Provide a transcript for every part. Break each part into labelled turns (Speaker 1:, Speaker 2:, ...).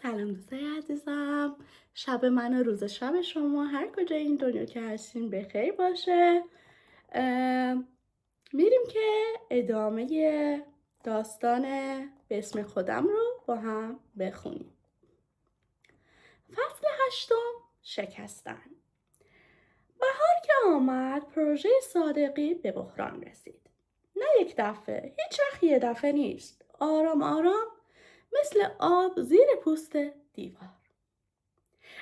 Speaker 1: سلام دوستای عزیزم. شب من و روز شب شما هر کجای این دنیا که هستین بخیر باشه. اه، میریم که ادامه داستان به اسم خودم رو با هم بخونیم. فصل 8، شکستن. بهار که آمد پروژه صادقی به بحران رسید. نه یک دفعه، هیچ وقت یه دفعه نیست. آرام آرام مثل آب زیر پوست دیوار.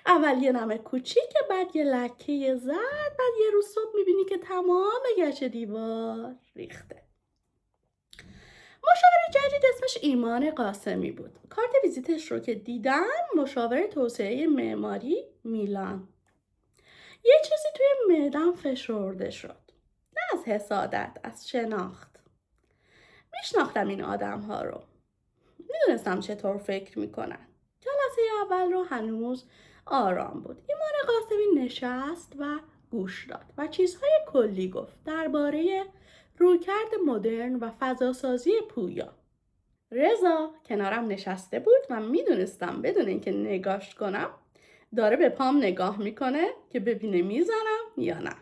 Speaker 1: اول یه نمه کوچیکه، بعد یه لکه زرد، بعد یه روز صبح میبینی که تمام گچ دیوار ریخته. مشاور جدید اسمش ایمان قاسمی بود. کارت ویزیتش رو که دیدم، مشاور توسعه معماری میلان. یه چیزی توی معدم فشرده شد. نه از حسادت، از شناخت. میشناختم این آدم ها رو. میدونستم چطور فکر میکنن. جلسه اول رو هنوز آرام بود. ایمان قاسمی نشست و گوش داد و چیزهای کلی گفت درباره رویکرد مدرن و فضاسازی پویا. رضا کنارم نشسته بود و میدونستم بدون اینکه نگاش کنم داره به پام نگاه میکنه که ببینه میزنم یا نه.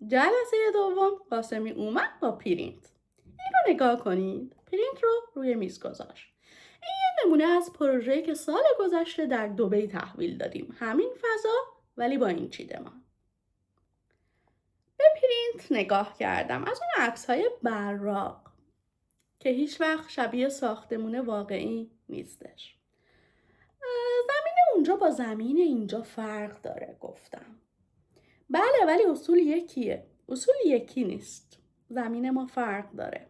Speaker 1: جلسه دوم قاسمی اومد با پرینت. این رو نگاه کنید. پرینت رو روی میز گذاشت. نمونه از پروژه‌ای که سال گذشته در دبی تحویل دادیم. همین فضا ولی با این چیدمان. به پرینت نگاه کردم. از اون عکس‌های براق که هیچ وقت شبیه ساختمون واقعی نیستش. زمین اونجا با زمین اینجا فرق داره گفتم. بله ولی اصول یکیه. اصول یکی نیست. زمین ما فرق داره.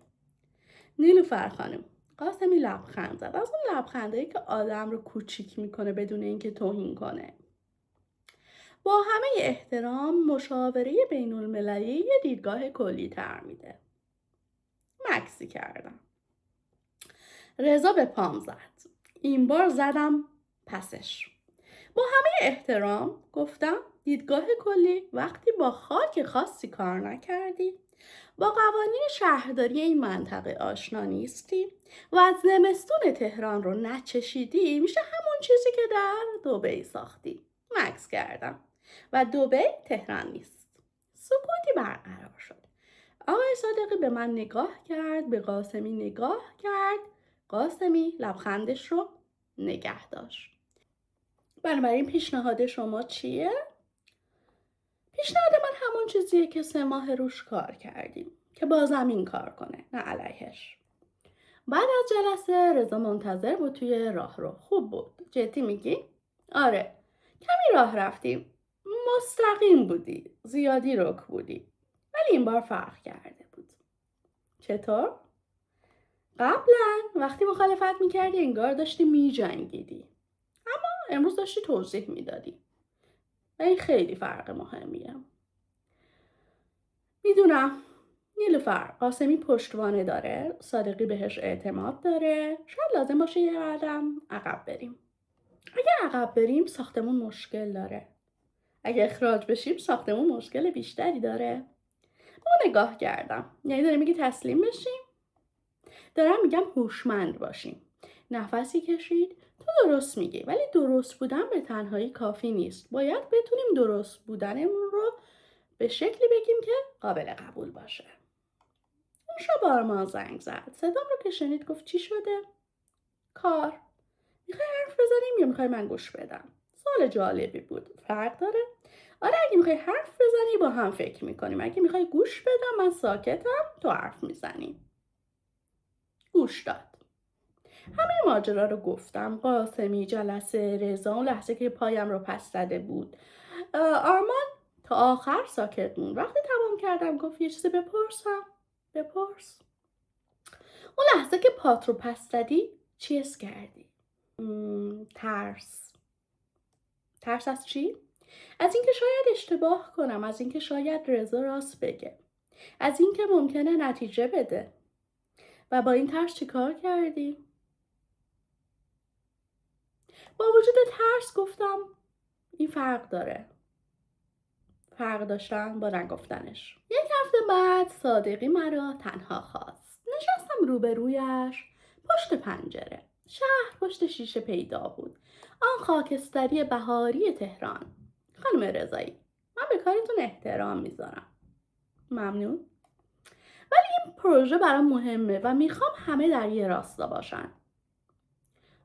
Speaker 1: نیلوفر خانم. قاسمی لبخند زد. از اون لبخندایی که آدم رو کوچیک میکنه بدون اینکه توهین کنه. با همه احترام مشاوره بین المللی یه دیدگاه کلی تر میده. مکسی کردم. رضا به پام زد. این بار زدم پسش. با همه احترام گفتم دیدگاه کلی وقتی با خاک خاصی کار نکردی، با قوانین شهرداری این منطقه آشنا نیستی و از زمستون تهران رو نچشیدی، میشه همون چیزی که در دبی ساختی. مکس کردم. و دبی تهران نیست. سکوتی برقرار شد. آقای صادقی به من نگاه کرد، به قاسمی نگاه کرد. قاسمی لبخندش رو نگه داشت. بنابراین پیشنهاد شما چیه؟ پیشنهاد من همون چیزیه که 3 ماه روش کار کردیم که با زمین کار کنه، نه علیهش. بعد از جلسه رضا منتظر بود توی راهرو. خوب بود. جدی میگی؟ آره. کمی راه رفتیم. مستقیم بودی. زیادی رک بودی. ولی این بار فرق کرده بود. چطور؟ قبلا وقتی مخالفت میکردی انگار داشتی میجنگیدی. اما امروز داشتی توضیح میدادی. و این خیلی فرق مهمیه. میدونم. نیلوفر قاسمی پشتوانه داره. صادقی بهش اعتماد داره. شاید لازم باشه یه قدم عقب بریم. اگه عقب بریم ساختمون مشکل داره. اگه اخراج بشیم ساختمون مشکل بیشتری داره. با نگاه کردم. یعنی داری میگی تسلیم بشیم؟ دارم میگم هوشمند باشیم. نفسی کشید. تو درست میگی ولی درست بودن به تنهایی کافی نیست. باید بتونیم درست بودنمون رو به شکلی بگیم که قابل قبول باشه. اون شب آرمان زنگ زد. صدام رو که شنید گفت چی شده؟ کار. میخوای حرف بزنیم یا میخوای من گوش بدم؟ سوال جالبی بود. فرق داره؟ آره اگه میخوای حرف بزنی با هم فکر میکنیم. اگه میخوای گوش بدم من ساکتم تو حرف میزنی. گوش داد. همه ماجرا رو گفتم. قاسمی، جلسه، رضا، اون لحظه که پایم رو پس زده بود. آرمان تا آخر ساکت موند. وقتی تمام کردم گفت یه چیزی بپرسم. بپرس. اون لحظه که پات رو پس زدی چی حس کردی؟ ترس. ترس از چی؟ از اینکه شاید اشتباه کنم، از اینکه شاید رضا راست بگه، از اینکه ممکنه نتیجه بده. و با این ترس چیکار کردی؟ با وجود ترس گفتم این فرق داره. فرق داشتن با نگفتنش. 1 هفته بعد صادقی مرا تنها خواست. نشستم روبرویش پشت پنجره. شهر پشت شیشه پیدا بود. آن خاکستری بهاری تهران. خانم رضایی، من به کارتون احترام میذارم. ممنون. ولی این پروژه برام مهمه و میخوام همه در یه راستا باشن.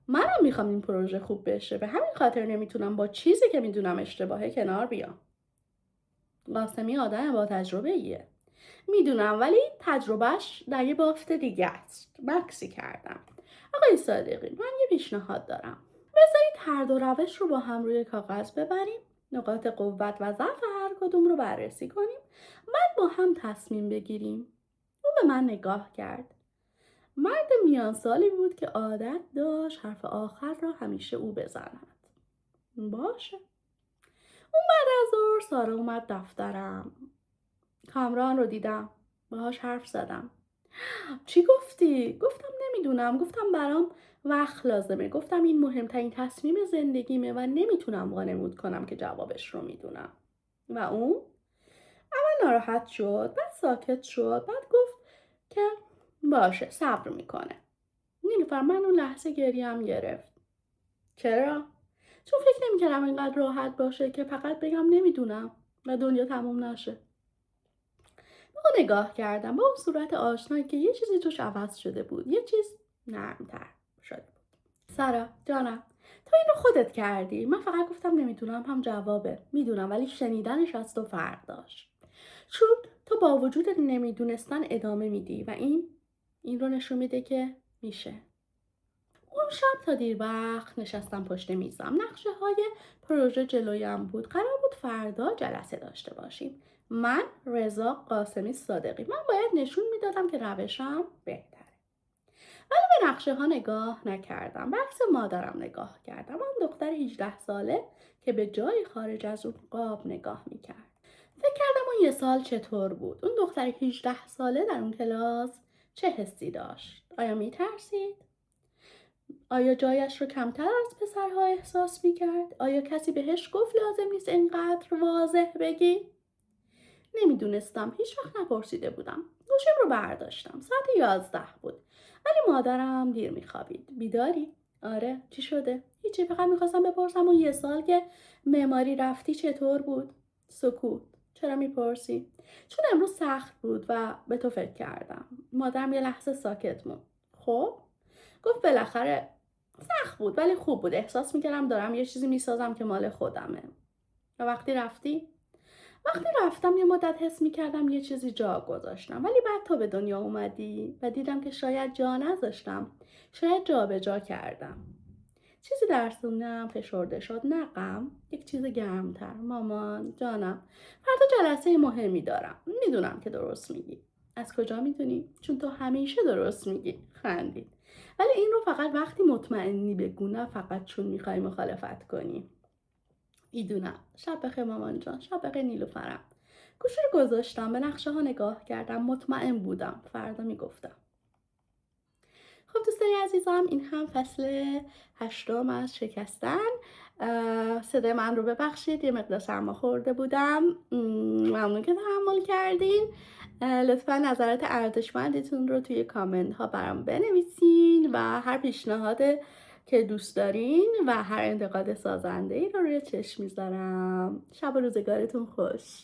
Speaker 1: منم میخوام این پروژه خوب بشه، به همین خاطر نمیتونم با چیزی که میدونم اشتباهه کنار بیام. قاسمی آدم با تجربه ایه. میدونم، ولی تجربهش در یه بافت دیگه است. مکسی کردم. آقای صادقی، من یه پیشنهاد دارم. بذارید هر دو روش رو با هم روی کاغذ ببریم، نقاط قوت و ضعف هر کدوم رو بررسی کنیم، بعد با هم تصمیم بگیریم. او به من نگاه کرد. مرد میان سالی بود که عادت داشت حرف آخر را همیشه او بزند. باشه. اون بعد از ظهر سارا اومد دفترم. کامران رو دیدم. باهاش حرف زدم. چی گفتی؟ گفتم نمیدونم. گفتم برام وقت لازمه. گفتم این مهمترین تصمیم زندگیمه و نمیتونم وانمود کنم که جوابش رو میدونم. و اون اول ناراحت شد، بعد ساکت شد، بعد گفت که باشه صبر میکنه. نیلوفر، من اون لحظه گریم گرفت. چرا؟ چون فکر نمیکردم اینقدر راحت باشه که فقط بگم نمیدونم و دنیا تموم نشه. به اون نگاه کردم، با اون صورت آشنایی که یه چیزی توش عوض شده بود، یه چیز نرمتر شده بود. سارا جانم، تو اینو خودت کردی. من فقط گفتم نمیدونم هم جوابه. میدونم، ولی شنیدنش از تو فرق داشت. چون تو با وجود نمیدونستن ادامه میدی و این رو نشون میده که میشه. اون شب تا دیر وقت نشستم پشت میزم. نقشه های پروژه جلویم بود. قرار بود فردا جلسه داشته باشیم. من، رضا، قاسمی، صادقی. من باید نشون میدادم که روشم بهتره. ولی به نقشه ها نگاه نکردم. به عکس مادرم نگاه کردم. آن دختر 18 ساله که به جای خارج از اون قاب نگاه میکرد. فکر کردم اون یه سال چطور بود. اون دختر 18 ساله در اون کلاس چه حسی داشت؟ آیا میترسید؟ آیا جایش رو کمتر از پسرها احساس میکرد؟ آیا کسی بهش گفت لازم نیست اینقدر واضح بگی؟ نمیدونستم. هیچ وقت نپرسیده بودم. گوشیم رو برداشتم. ساعت 11 بود. ولی مادرم دیر میخوابید. بیداری؟ آره. چی شده؟ هیچی. فقط میخواستم بپرسم اون یه سال که معماری رفتی چطور بود؟ سکوت. چرا میپرسی؟ چون امروز سخت بود و به تو فکر کردم. مادرم یه لحظه ساکت موند. خب؟ گفت بالاخره سخت بود ولی خوب بود. احساس میکردم دارم یه چیزی میسازم که مال خودمه. و وقتی رفتم یه مدت حس میکردم یه چیزی جا گذاشتم، ولی بعد تو به دنیا اومدی و دیدم که شاید جا نذاشتم، شاید جا به جا کردم. چیزی در سینه‌ام فشرده شد، نه غم، یک چیز گرمتر. مامان جانم، فردا جلسه مهمی دارم. میدونم که درست میگی. از کجا میدونی؟ چون تو همیشه درست میگی. خندید. ولی این رو فقط وقتی مطمئنی بگو، نه فقط چون میخوای مخالفت کنی. میدونم. شب بخیر مامان جان. شب بخیر نیلوفرم. گوشی رو گذاشتم، به نقشه ها نگاه کردم. مطمئن بودم فردا میگفتم. خب دوستای عزیزم، این هم فصل 8 از شکستن. صدای من رو ببخشید، یه مقدار سرما خورده بودم. ممنون که تحمل کردین. لطفا نظرات ارزشمندتون رو توی کامنت ها برام بنویسین و هر پیشنهاد که دوست دارین و هر انتقاد سازنده ای رو روی چشم میذارم. شب و روزگارتون خوش.